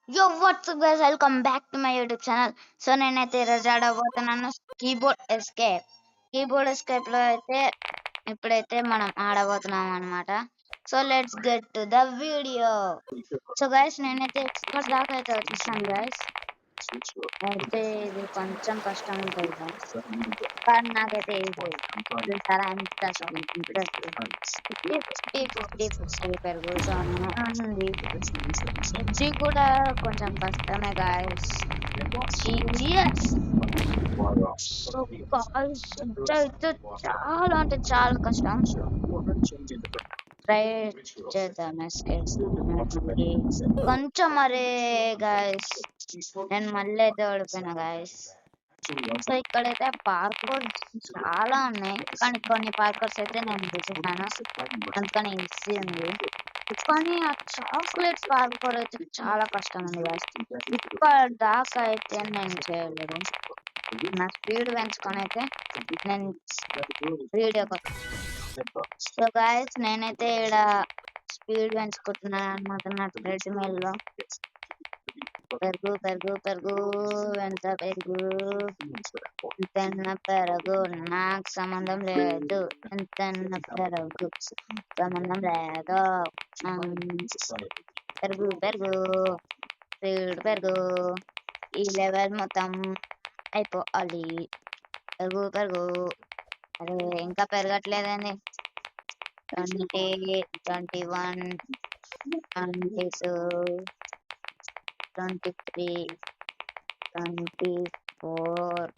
Yo, what's up guys? Welcome back to my YouTube channel. So నేనైతే ఈరోజు ఆడబోతున్నాను keyboard escape లో అయితే ఇప్పుడైతే మనం ఆడబోతున్నాం అనమాట. So let's get to the video. So guys నేనైతే ఎక్స్పర్ట్ దాకా అయితే వచ్చేసాను గైస్. అయితే ఇది కొంచెం కష్టం ఉంటుంది గైస్, కానీ నాకైతే ఇది చాలా ఫిఫ్టీ పెరుగుతుంది. ఇది కూడా కొంచెం కష్టమే గాయస్. సో గాయస్ ఇదైతే చాలా అంటే చాలా కష్టం. ట్రై చేద్దాం కొంచెం. మరే గాయస్ నేను మళ్ళీ అయితే ఓడిపోయినా గాయస్. సో ఇక్కడైతే పార్కూర్ చాలా ఉన్నాయి, కానీ కొన్ని పార్కర్స్ అయితే నేను చూసాను, అందుకని ఈజీ ఉంది. కానీ ఆ చాక్లెట్ పార్కూర్ అయితే చాలా కష్టం ఉంది గాయస్. ఇక్కడ దాకా అయితే నేను చేయలేదు. నా స్పీడ్ పెంచుకొని అయితే నేను వీడియో. సో గాయస్ నేనైతే ఇక్కడ స్పీడ్ పెంచుకుంటున్నాను అనమాట నా ట్రెడ్మిల్ లో. పెరుగు పెరుగు పెరుగు ఎంత పెరుగు ఎంతన్న పెరుగు నాకు సంబంధం లేదు, ఎంతన్న పెరుగు సంబంధం లేదు. పెరుగు పెరుగు స్పీడ్ పెరుగు, ఈ లెవెల్ మొత్తం అయిపోవాలి. పెరుగు పెరుగు. అరే ఇంకా పెరగట్లేదండి. 20, 21, 22, 23, 24.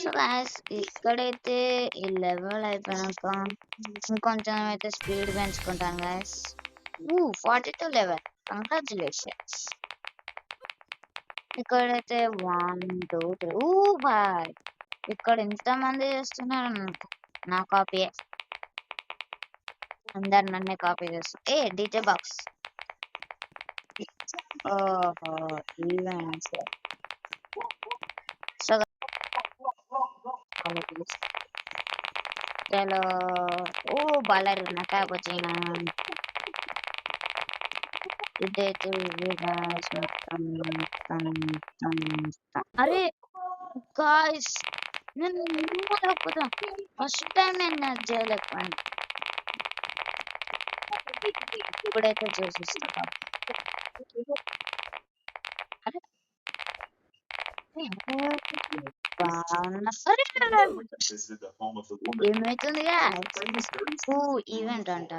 సో గాయ్స్ ఇక్కడైతే ఈ లెవెల్ అయిపోయాక ఇంకొంచెం అయితే స్పీడ్ పెంచుకుంటాను గాయస్. 42 level, congratulations. ఇక్కడైతే 1, 2, 3. బాయ్, ఇక్కడ ఎంతమంది చేస్తున్నారు నా కాపీ. అందరు నన్నే కాపీ చేస్తారు. DJ box. ఓహో ఈవెంట్స్. సో చలో బాలర్ నా కాపొచ్చినా. ఇదైతే అరే గాయ్స్ నేను లేకపోతా. ఫస్ట్ టైం నేను చేయలేకపోయాను. ఇప్పుడైతే చేసిస్తా. అరే ఏమైతుంది ఈవెంట్ అంట.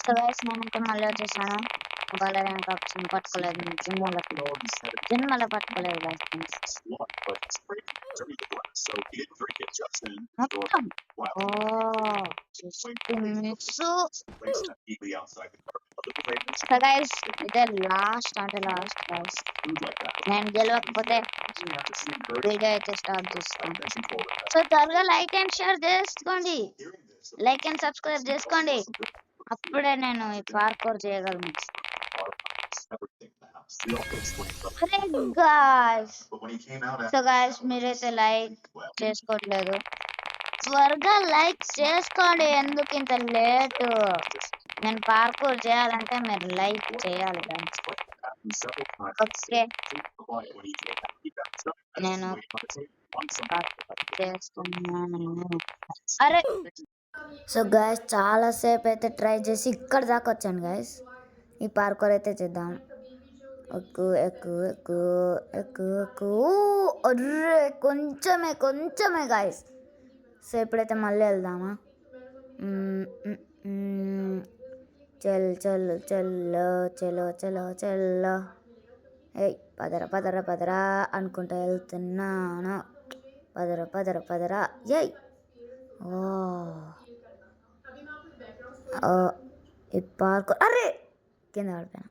సో గైస్ నేనైతే మళ్ళీ వచ్చేసాను. బాలర్ ఏం పట్టుకోలేదు, జిమ్మల పట్టుకోలేదు గైస్. మొత్తం సో గైస్ ఇదే లాస్ట్ అంటే లాస్ట్ గైస్. నేను గెలవకపోతే వీడియో అయితే స్టాప్ చేస్తాను. సో త్వరగా లైక్ అండ్ షేర్ చేసుకోండి, లైక్ అండ్ సబ్స్క్రైబ్ చేసుకోండి, అప్పుడే నేను ఈ పార్కౌర్ చేయగలను. సో గాయస్ మీరైతే లైక్ చేసుకోవట్లేదు, త్వరగా లైక్ చేసుకోండి. ఎందుకు ఇంత లేటు? నేను పార్కౌర్ చేయాలంటే మీరు లైక్ చేయాలి గాయస్. ఓకే నేను చేస్తున్నాను. అరే సో గాయస్ చాలా సేపు అయితే ట్రై చేసి ఇక్కడ దాకా వచ్చాను గాయస్. ఈ పార్కౌర్ అయితే చేద్దాం. ఎక్కు ఎక్కు ఎక్కు ఎక్కు ఎక్కు. అర్రే కొంచెమే గాయస్. సో ఇప్పుడైతే మళ్ళీ వెళ్దామా? చల్ చల్ చల్లో చలో చలో చల్లో. పదరా అనుకుంటా వెళ్తున్నాను. పదరా. ఈ పార్క్. అరే కింద పడిపోయాను.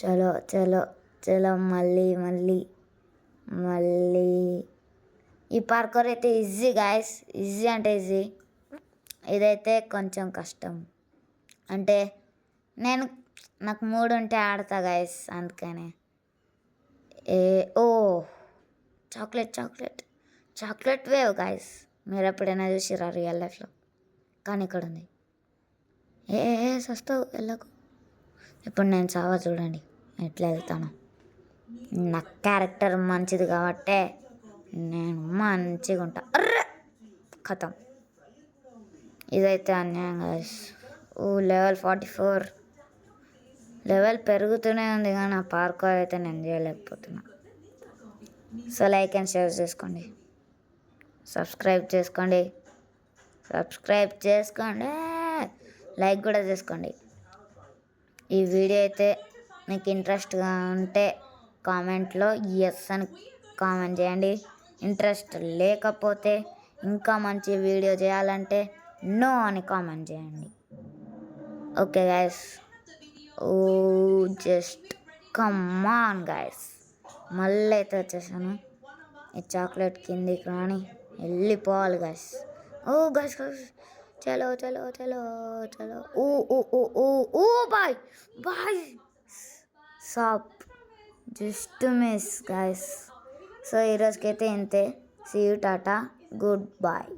చలో చలో చలో మళ్ళీ ఈ పార్కౌర్ అయితే ఈజీ గాయస్, ఈజీ అంటే ఈజీ. ఇదైతే కొంచెం కష్టం. అంటే నాకు మూడు ఉంటే ఆడతా గాయస్, అందుకనే. Chocolate wave guys. మీరు ఎప్పుడైనా చూసిరా రియల్ లైఫ్లో? కానీ ఇక్కడ ఉంది. సస్తావు వెళ్ళకు. ఇప్పుడు నేను చావా చూడండి ఎట్లా వెళ్తాను. నా క్యారెక్టర్ మంచిది కాబట్టే నేను మంచిగా ఉంటా. అర్రే ఖతం. ఇదైతే అన్యాయం గాయ్స్. లెవెల్ 44 లెవెల్ పెరుగుతూనే ఉంది కానీ ఆ పార్కర్ అయితే నేను చేయలేకపోతున్నా. సో లైక్ అండ్ షేర్ చేసుకోండి, సబ్స్క్రైబ్ చేసుకోండి, లైక్ కూడా చేసుకోండి. ఈ వీడియో అయితే మీకు ఇంట్రెస్ట్గా ఉంటే కామెంట్లో ఎస్ అని కామెంట్ చేయండి. ఇంట్రెస్ట్ లేకపోతే ఇంకా మంచి వీడియో చేయాలంటే నో అని కామెంట్ చేయండి. Okay guys, just come on guys. మళ్ళీ అయితే వచ్చేసాను. ఈ చాక్లెట్ కిందికి రాని వెళ్ళిపోవాలి గైస్. గైస్ చలో చలో చలో చలో. బాయ్ సాప్ జస్ట్ మిస్ గైస్. సో ఈరోజుకైతే ఇంతే. సీ యూ, టాటా, గుడ్ బాయ్.